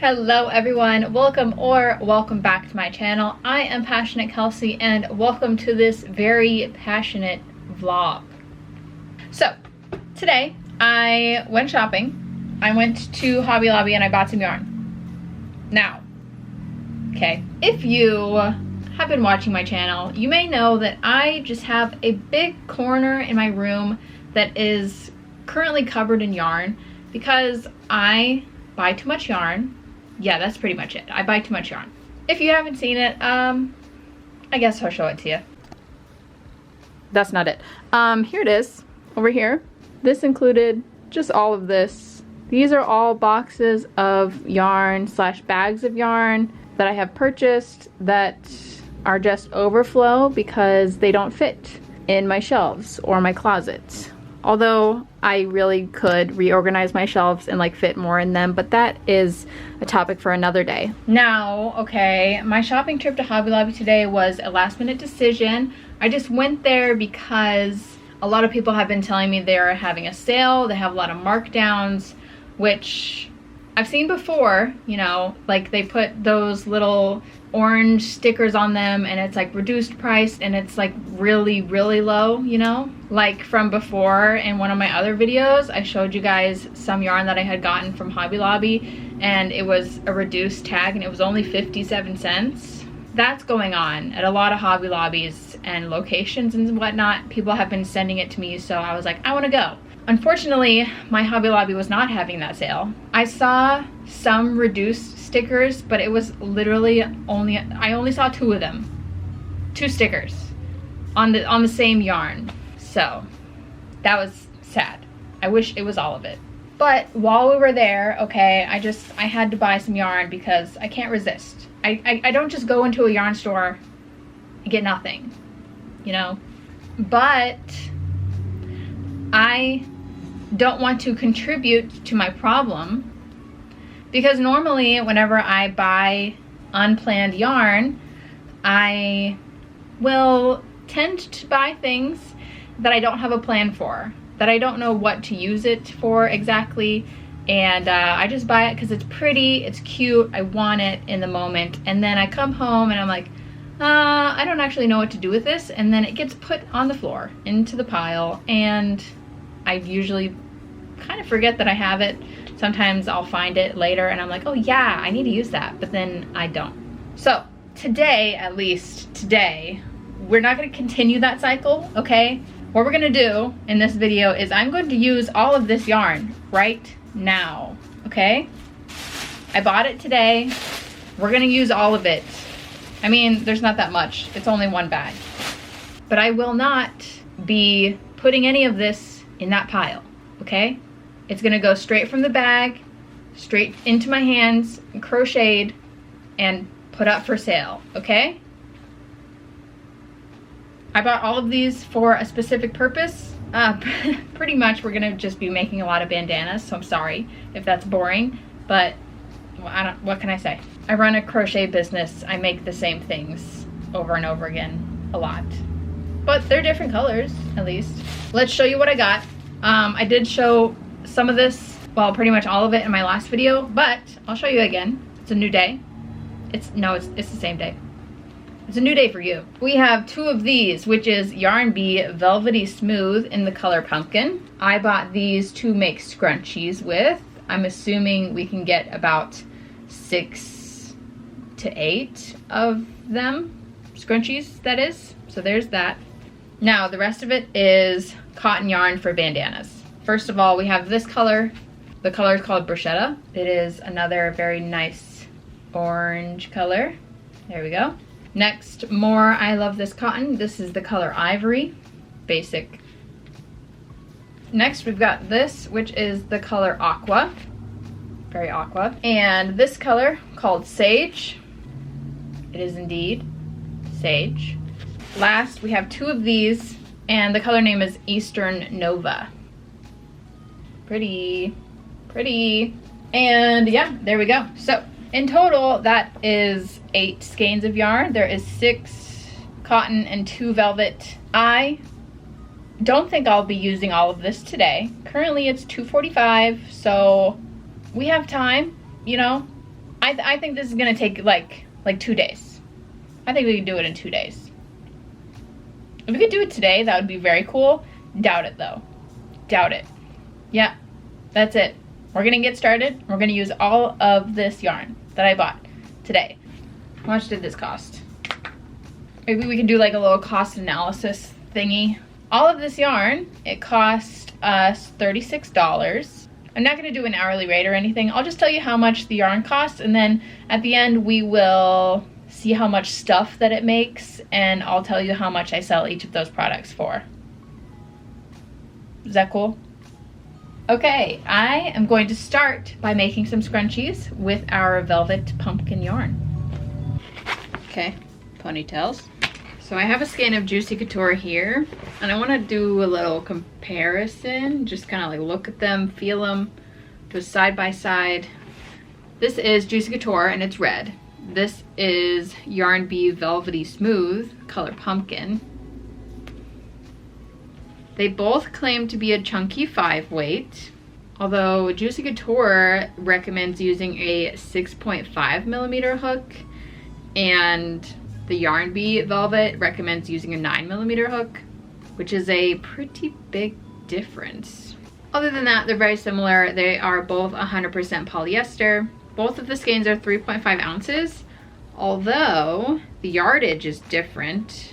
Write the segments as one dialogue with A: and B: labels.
A: Hello everyone, welcome back to my channel. I am Passionate Kelsey and welcome to this very passionate vlog. So today I went shopping. I went to Hobby Lobby and I bought some yarn. Now, okay, if you have been watching my channel, you may know that I just have a big corner in my room that is currently covered in yarn because I buy too much yarn. Yeah, that's pretty much it. I buy too much yarn. If you haven't seen it, I guess I'll show it to you. That's not it. Here it is, over here. This included just all of this. These are all boxes of yarn slash bags of yarn that I have purchased that are just overflow because they don't fit in my shelves or my closets. Although I really could reorganize my shelves and like fit more in them, but that is a topic for another day. Now, okay, my shopping trip to Hobby Lobby today was a last minute decision. I just went there because a lot of people have been telling me they're having a sale. They have a lot of markdowns, which I've seen before, you know, like they put those little orange stickers on them and it's like reduced price and it's like really low, you know, like from before. In one of my other videos I showed you guys some yarn that I had gotten from Hobby Lobby and it was a reduced tag and it was only 57 cents. That's going on at a lot of Hobby Lobbies and locations and whatnot. People have been sending it to me, so I was like, I want to go. Unfortunately, my Hobby Lobby was not having that sale. I saw some reduced stickers, but it was literally I only saw two of them. Two stickers on the same yarn. So that was sad. I wish it was all of it. But while we were there, okay, I had to buy some yarn because I can't resist. I don't just go into a yarn store and get nothing, you know? But I don't want to contribute to my problem because normally whenever I buy unplanned yarn, I will tend to buy things that I don't have a plan for, that I don't know what to use it for exactly, and I just buy it because it's pretty, it's cute, I want it in the moment, and then I come home and I'm like, I don't actually know what to do with this, and then it gets put on the floor into the pile and I usually kind of forget that I have it. Sometimes I'll find it later and I'm like, oh yeah, I need to use that, but then I don't. So today, at least today, we're not going to continue that cycle, okay? What we're going to do in this video is I'm going to use all of this yarn right now, okay? I bought it today. We're going to use all of it. I mean, there's not that much. It's only one bag. But I will not be putting any of this in that pile, okay? It's gonna go straight from the bag, straight into my hands, crocheted, and put up for sale, okay? I bought all of these for a specific purpose. Pretty much we're gonna just be making a lot of bandanas, so I'm sorry if that's boring, but well, what can I say? I run a crochet business. I make the same things over and over again, a lot. But they're different colors, at least. Let's show you what I got. I did show some of this, well, pretty much all of it in my last video, but I'll show you again. It's a new day. It's the same day. It's a new day for you. We have two of these, which is Yarn Bee Velvety Smooth in the color Pumpkin. I bought these to make scrunchies with. I'm assuming we can get about 6 to 8 of them. Scrunchies, that is. So there's that. Now, the rest of it is cotton yarn for bandanas. First of all, we have this color. The color is called Bruschetta. It is another very nice orange color. There we go. Next, more, I love this cotton. This is the color Ivory, basic. Next, we've got this, which is the color Aqua, very aqua. And this color called Sage. It is indeed Sage. Last, we have two of these, and the color name is Eastern Nova. Pretty. And yeah, there we go. So in total, that is 8 skeins of yarn. There is 6 cotton and 2 velvet. I don't think I'll be using all of this today. Currently it's 2:45, so we have time, you know. I think this is gonna take like 2 days. I think we can do it in 2 days. If we could do it today, that would be very cool. Doubt it though. Doubt it. Yeah, that's it. We're gonna get started. We're gonna use all of this yarn that I bought today. How much did this cost? Maybe we can do like a little cost analysis thingy. All of this yarn, it cost us $36. I'm not gonna do an hourly rate or anything. I'll just tell you how much the yarn costs, and then at the end we will see how much stuff that it makes, and I'll tell you how much I sell each of those products for. Is that cool? Okay, I am going to start by making some scrunchies with our velvet pumpkin yarn. Okay, ponytails. So I have a skein of Juicy Couture here, and I want to do a little comparison, just kind of like look at them, feel them, do a side by side. This is Juicy Couture and it's red. This is Yarn Bee Velvety Smooth, color pumpkin. They both claim to be a chunky 5-weight, although Juicy Couture recommends using a 6.5mm hook, and the Yarn Bee Velvet recommends using a 9mm hook, which is a pretty big difference. Other than that, they're very similar. They are both 100% polyester. Both of the skeins are 3.5 ounces, although the yardage is different,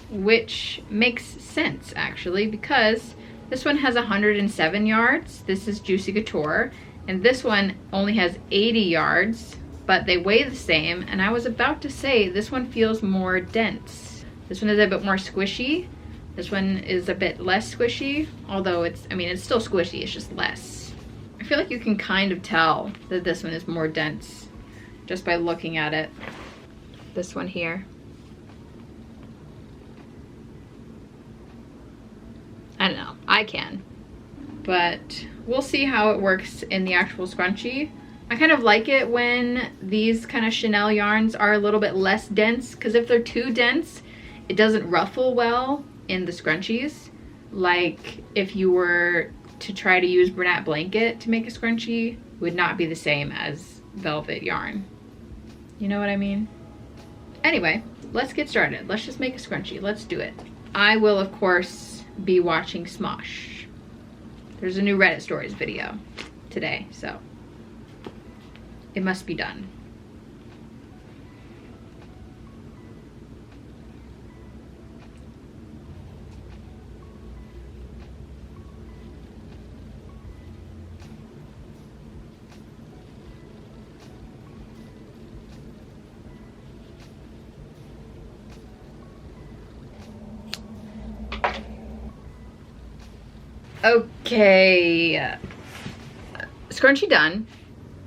A: which makes sense actually, because this one has 107 yards, this is Juicy Couture, and this one only has 80 yards, but they weigh the same, and I was about to say this one feels more dense. This one is a bit more squishy, this one is a bit less squishy, although it's still squishy, it's just less. I feel like you can kind of tell that this one is more dense just by looking at it. This one here. I don't know, I can. But we'll see how it works in the actual scrunchie. I kind of like it when these kind of Chanel yarns are a little bit less dense, because if they're too dense, it doesn't ruffle well in the scrunchies. Like if you were to try to use Bernat Blanket to make a scrunchie, it would not be the same as velvet yarn. You know what I mean? Anyway, let's get started. Let's just make a scrunchie. Let's do it. I will, of course, be watching Smosh. There's a new Reddit stories video today, so it must be done. Okay, scrunchie done.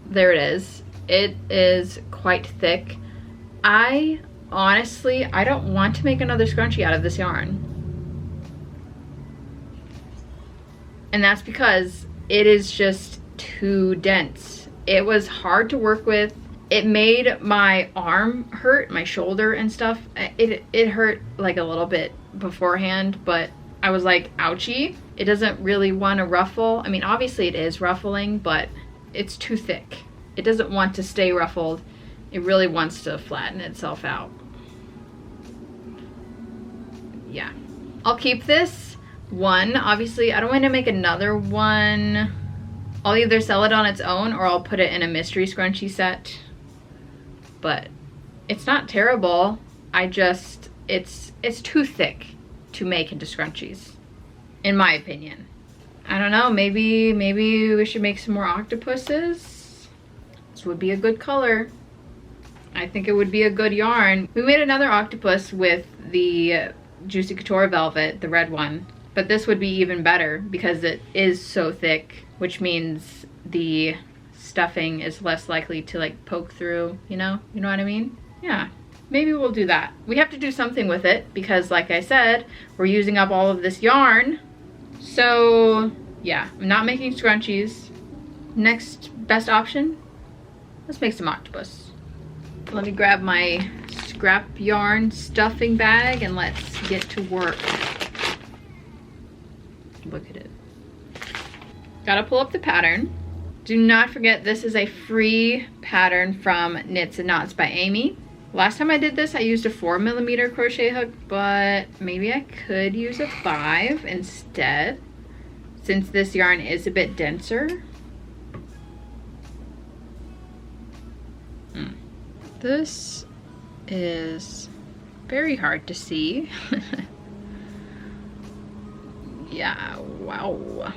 A: There it is. It is quite thick. I honestly don't want to make another scrunchie out of this yarn. And that's because it is just too dense. It was hard to work with. It made my arm hurt, my shoulder and stuff. It hurt like a little bit beforehand, but I was like, ouchie. It doesn't really want to ruffle. I mean, obviously it is ruffling, but it's too thick. It doesn't want to stay ruffled. It really wants to flatten itself out. Yeah. I'll keep this one. Obviously, I don't want to make another one. I'll either sell it on its own or I'll put it in a mystery scrunchie set. But it's not terrible. It's too thick to make into scrunchies, in my opinion. I don't know, maybe we should make some more octopuses. This would be a good color. I think it would be a good yarn. We made another octopus with the Juicy Couture velvet, the red one, but this would be even better because it is so thick, which means the stuffing is less likely to like poke through, you know what I mean? Yeah. Maybe we'll do that. We have to do something with it because, like I said, we're using up all of this yarn. So yeah, I'm not making scrunchies. Next best option, let's make some octopus. Let me grab my scrap yarn stuffing bag and let's get to work. Look at it. Gotta pull up the pattern Do not forget, this is a free pattern from Knits and Knots by Amy. Last time I did this, I used a 4mm crochet hook, but maybe I could use a 5 instead, since this yarn is a bit denser. This is very hard to see. Yeah, wow.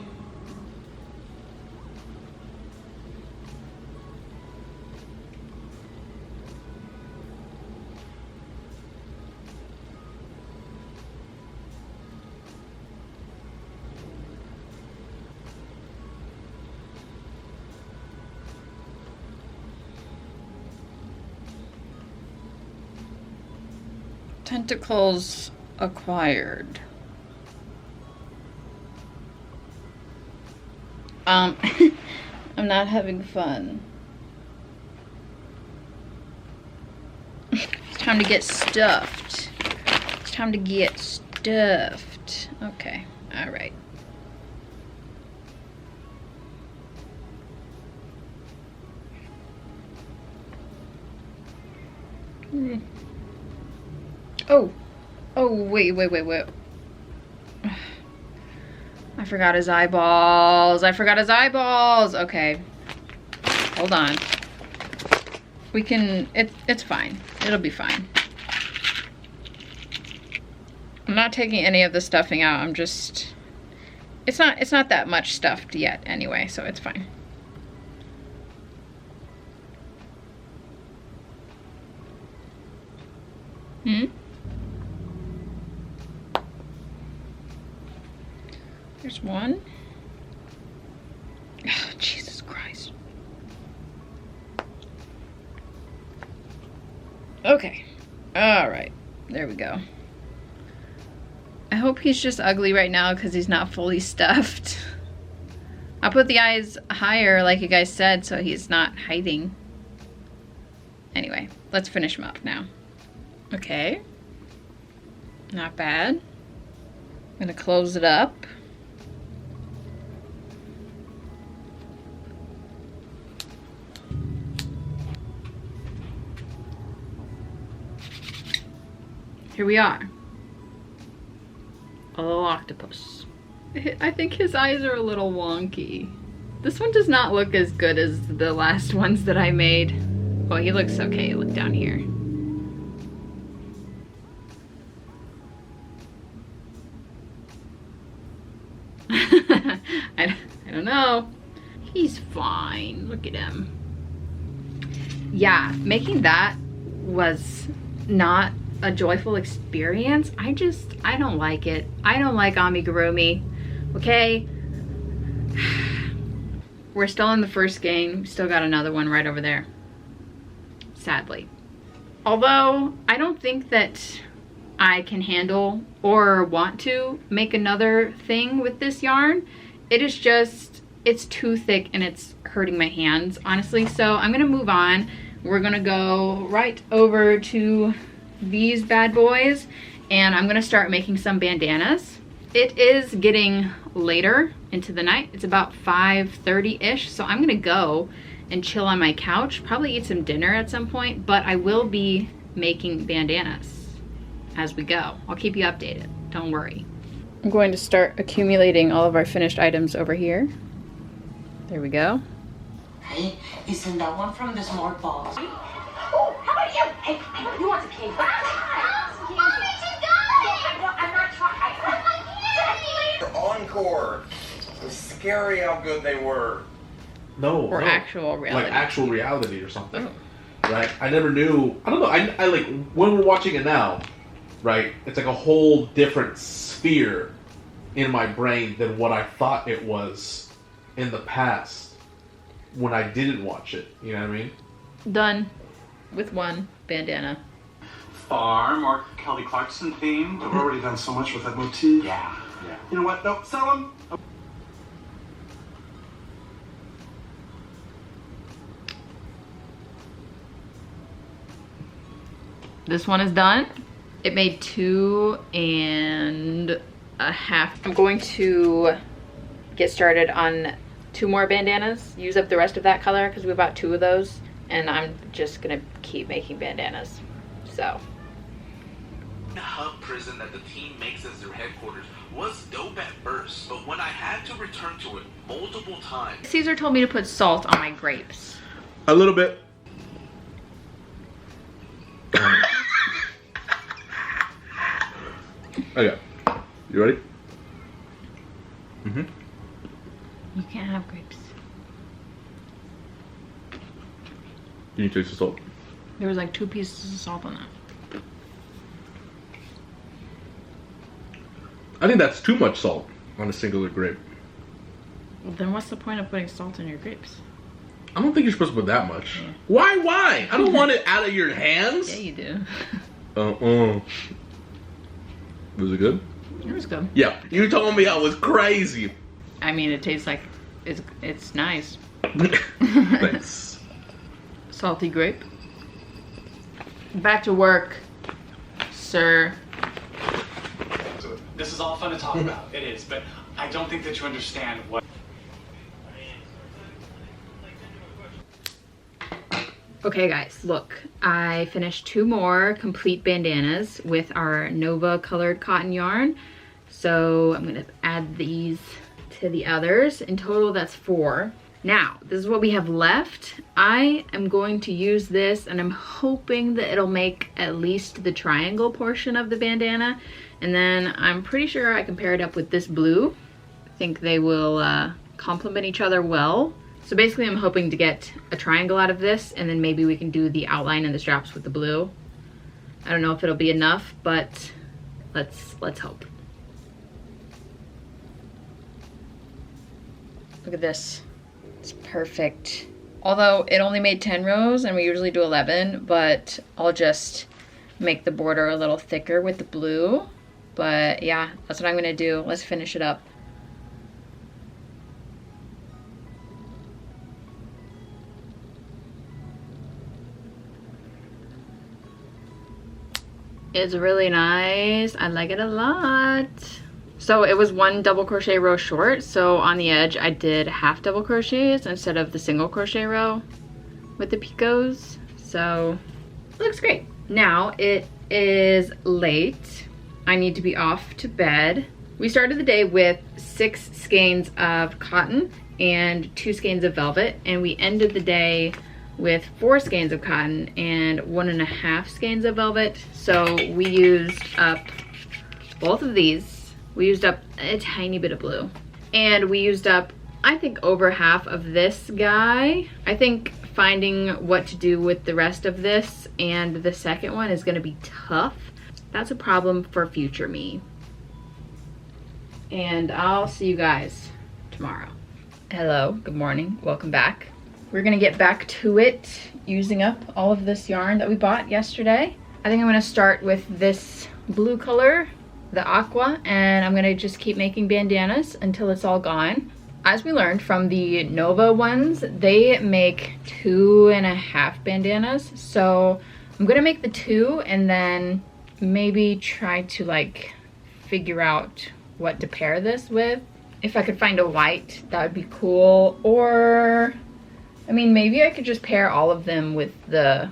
A: Tentacles acquired. I'm not having fun. It's time to get stuffed. It's time to get stuffed. Okay, all right. Oh, wait. I forgot his eyeballs. Okay, hold on. We can, it's fine. It'll be fine. I'm not taking any of the stuffing out. I'm just, it's not that much stuffed yet anyway, so it's fine. There's one. Oh, Jesus Christ. Okay. All right. There we go. I hope he's just ugly right now because he's not fully stuffed. I'll put the eyes higher like you guys said so he's not hiding. Anyway, let's finish him up now. Okay. Not bad. I'm gonna close it up. Here we are. A little octopus. I think his eyes are a little wonky. This one does not look as good as the last ones that I made. Well, he looks okay. Look down here. I don't know. He's fine. Look at him. Yeah, making that was not a joyful experience. I don't like it. I don't like amigurumi. Okay? We're still in the first game. We still got another one right over there. Sadly. Although, I don't think that I can handle or want to make another thing with this yarn. It is just, it's too thick and it's hurting my hands, honestly. So I'm gonna move on. We're gonna go right over to these bad boys and I'm gonna start making some bandanas. It is getting later into the night. It's about 5:30-ish, so I'm gonna go and chill on my couch, probably eat some dinner at some point, but I will be making bandanas as we go. I'll keep you updated, don't worry. I'm going to start accumulating all of our finished items over here. There we go.
B: Hey, isn't that one from the smart box?
C: Oh, how about you? Hey, I know you want some candy. Mommy, she got it! I'm not trying.
D: Encore. It was scary how good they were.
A: Or actual reality.
E: Like actual reality or something. Right? I never knew. I don't know. I like, when we're watching it now, right? It's like a whole different sphere in my brain than what I thought it was in the past when I didn't watch it. You know what I mean?
A: Done with one bandana.
F: Far more Kelly Clarkson themed. I've already done so much with that motif.
D: Yeah.
F: You know what? No, sell them.
A: This one is done. It made 2.5. I'm going to get started on 2 more bandanas, use up the rest of that color because we bought 2 of those, and I'm just gonna keep making bandanas. So.
E: The hub prison that the team makes as their headquarters was dope at first, but when I had to return to it multiple times.
A: Caesar told me to put salt on my grapes.
E: A little bit. Okay, you ready? Mm-hmm.
A: You can't have grapes.
E: You taste the salt.
A: There was like 2 pieces of salt on that.
E: I think that's too much salt on a singular grape.
A: Then what's the point of putting salt in your grapes?
E: I don't think you're supposed to put that much.
A: Yeah.
E: Why? I don't want it out of your hands.
A: Yeah, you do.
E: Was it good?
A: It was good.
E: Yeah, you told me I was crazy.
A: I mean, it tastes like it's nice.
E: Thanks.
A: Salty grape. Back to work, sir.
F: This is all fun to talk about. It is, but I don't think that you understand what.
A: Okay guys, look, I finished 2 more complete bandanas with our Nova colored cotton yarn. So I'm gonna add these to the others. In total, that's 4. Now, this is what we have left. I am going to use this, and I'm hoping that it'll make at least the triangle portion of the bandana. And then I'm pretty sure I can pair it up with this blue. I think they will complement each other well. So basically I'm hoping to get a triangle out of this, and then maybe we can do the outline and the straps with the blue. I don't know if it'll be enough, but let's hope. Look at this. It's perfect. Although it only made 10 rows and we usually do 11, but I'll just make the border a little thicker with the blue. But yeah, that's what I'm gonna do. Let's finish it up. It's really nice. I like it a lot. So it was 1 double crochet row short, so on the edge I did half double crochets instead of the single crochet row with the picots. So it looks great. Now it is late. I need to be off to bed. We started the day with 6 skeins of cotton and 2 skeins of velvet, and we ended the day with 4 skeins of cotton and 1.5 skeins of velvet. So we used up both of these. We used up a tiny bit of blue, and we used up, I think, over half of this guy. I think finding what to do with the rest of this and the second one is gonna be tough. That's a problem for future me. And I'll see you guys tomorrow. Hello, good morning, welcome back. We're gonna get back to it, using up all of this yarn that we bought yesterday. I think I'm gonna start with this blue color, the aqua, and I'm gonna just keep making bandanas until it's all gone. As we learned from the Nova ones, they make 2.5 bandanas. So I'm gonna make the 2 and then maybe try to like figure out what to pair this with. If I could find a white, that would be cool. Or, I mean, maybe I could just pair all of them with the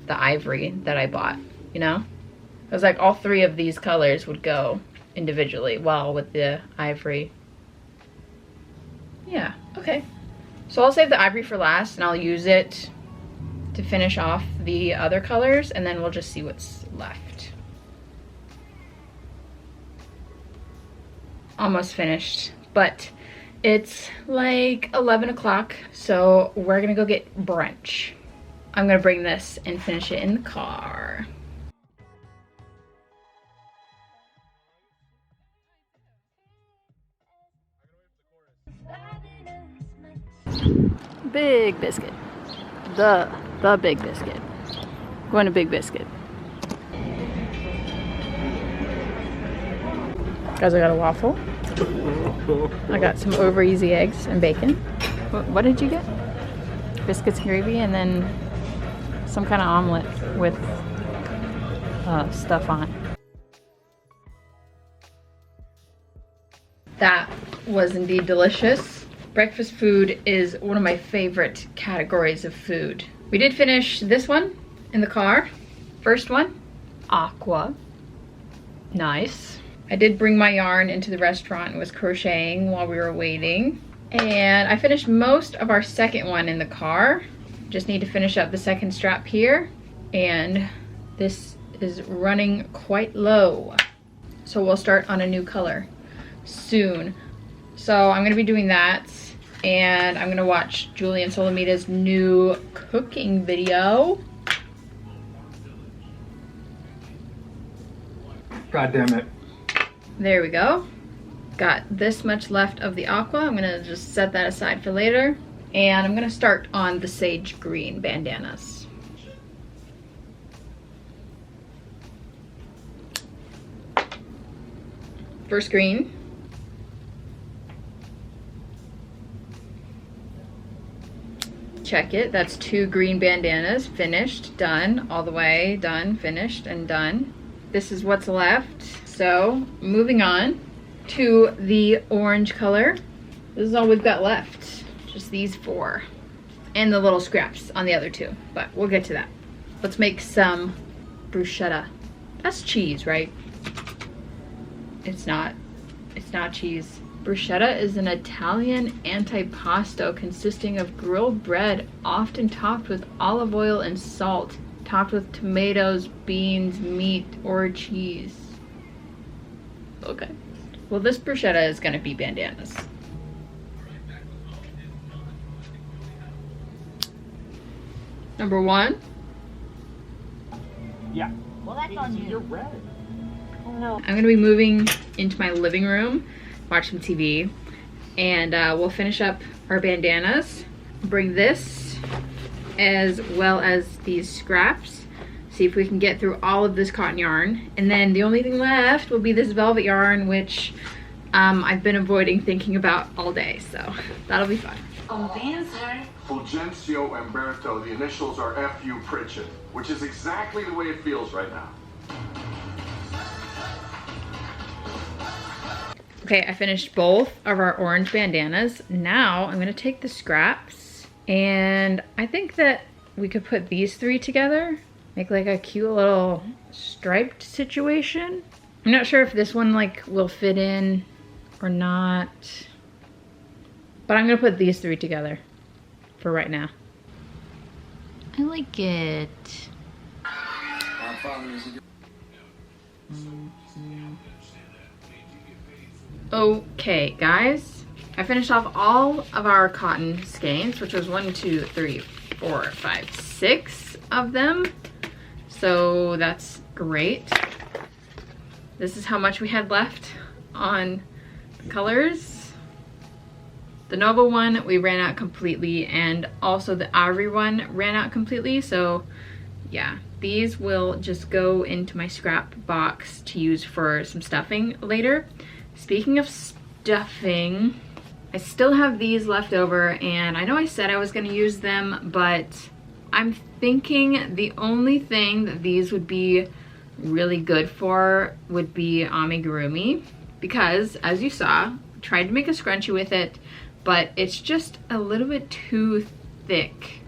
A: ivory that I bought, you know? I was like, all 3 of these colors would go individually well with the ivory. Yeah, okay. So I'll save the ivory for last, and I'll use it to finish off the other colors, and then we'll just see what's left. Almost finished, but it's like 11 o'clock, so we're gonna go get brunch. I'm gonna bring this and finish it in the car. Big biscuit. The big biscuit. Going to Big Biscuit. Guys, I got a waffle. I got some over easy eggs and bacon. What did you get? Biscuits and gravy, and then some kind of omelet with stuff on it. That was indeed delicious. Breakfast food is one of my favorite categories of food. We did finish this one in the car. First one, aqua. Nice. I did bring my yarn into the restaurant and was crocheting while we were waiting. And I finished most of our second one in the car. Just need to finish up the second strap here. And this is running quite low. So we'll start on a new color soon. So I'm gonna be doing that. And I'm gonna watch Julie and Solomita's new cooking video.
G: God damn it.
A: There we go. Got this much left of the aqua. I'm gonna just set that aside for later. And I'm gonna start on the sage green bandanas. First green. Check it, that's 2 green bandanas, finished, done, all the way, done, finished, and done. This is what's left. So, moving on to the orange color. This is all we've got left, just these 4. And the little scraps on the other 2, but we'll get to that. Let's make some bruschetta. That's cheese, right? It's not cheese. Bruschetta is an Italian antipasto consisting of grilled bread, often topped with olive oil and salt, topped with tomatoes, beans, meat, or cheese. Okay. Well, this bruschetta is gonna be bandanas. Number 1.
G: Yeah.
C: Well, that's on you.
G: You're red.
C: Oh, no.
A: I'm gonna be moving into my living room, watch some TV, and we'll finish up our bandanas. Bring this as well as these scraps. See if we can get through all of this cotton yarn. And then the only thing left will be this velvet yarn, which I've been avoiding thinking about all day, so that'll be fun.
B: Convincer.
D: Fulgencio Umberto, the initials are F.U. Pritchett, which is exactly the way it feels right now.
A: Okay, I finished both of our orange bandanas. Now I'm gonna take the scraps, and I think that we could put these 3 together, make like a cute little striped situation. I'm not sure if this one like will fit in or not, but I'm gonna put these 3 together for right now. I like it. Okay, guys, I finished off all of our cotton skeins, which was 1, 2, 3, 4, 5, 6 of them. So that's great. This is how much we had left on the colors. The Nova one, we ran out completely, and also the Ivory one ran out completely. So yeah, these will just go into my scrap box to use for some stuffing later. Speaking of stuffing, I still have these left over, and I know I said I was going to use them, but I'm thinking the only thing that these would be really good for would be amigurumi, because as you saw, I tried to make a scrunchie with it, but it's just a little bit too thick.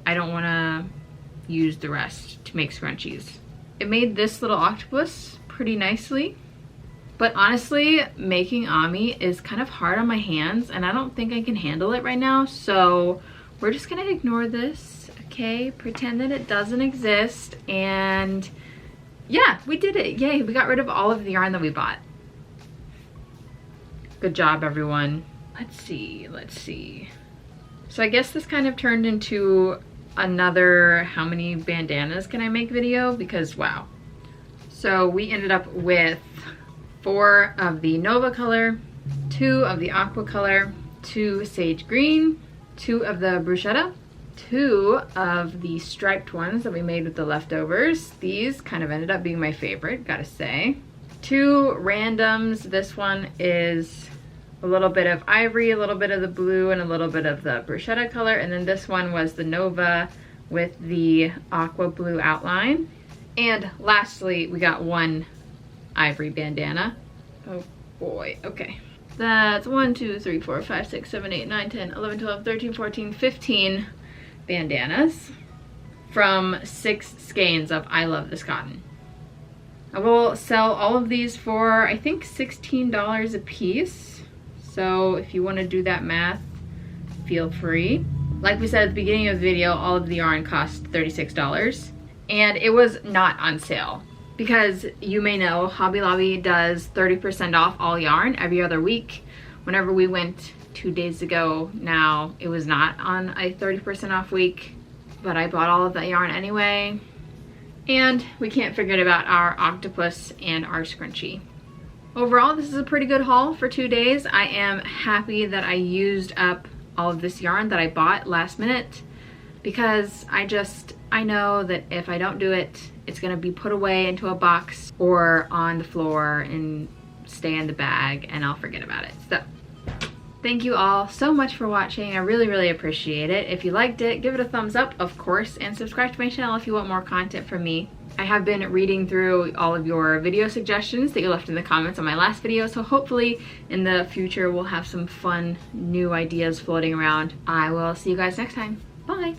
A: I don't want to use the rest to make scrunchies. It made this little octopus pretty nicely. But honestly, making ami is kind of hard on my hands, and I don't think I can handle it right now, so we're just gonna ignore this, okay? Pretend that it doesn't exist, and yeah, we did it. Yay, we got rid of all of the yarn that we bought. Good job, everyone. Let's see. So I guess this kind of turned into another how many bandanas can I make video, because wow. So we ended up with 4 of the Nova color, 2 of the aqua color, 2 sage green, 2 of the bruschetta, 2 of the striped ones that we made with the leftovers. These kind of ended up being my favorite, gotta say. 2 randoms. This one is a little bit of ivory, a little bit of the blue, and a little bit of the bruschetta color. And then this one was the Nova with the aqua blue outline. And lastly, we got 1 ivory bandana. Oh boy, okay. That's 1, 2, 3, 4, 5, 6, 7, 8, 9, 10, 11, 12, 13, 14, 15 bandanas from 6 skeins of I Love This Cotton. I will sell all of these for, I think, $16 a piece. So if you want to do that math, feel free. Like we said at the beginning of the video, all of the yarn cost $36. And it was not on sale. Because you may know, Hobby Lobby does 30% off all yarn every other week. Whenever we went 2 days ago now, it was not on a 30% off week. But I bought all of that yarn anyway. And we can't forget about our octopus and our scrunchie. Overall, this is a pretty good haul for 2 days. I am happy that I used up all of this yarn that I bought last minute, because I know that if I don't do it, it's gonna be put away into a box or on the floor and stay in the bag, and I'll forget about it. So thank you all so much for watching. I really, really appreciate it. If you liked it, give it a thumbs up, of course, and subscribe to my channel if you want more content from me. I have been reading through all of your video suggestions that you left in the comments on my last video, so hopefully in the future we'll have some fun new ideas floating around. I will see you guys next time. Bye!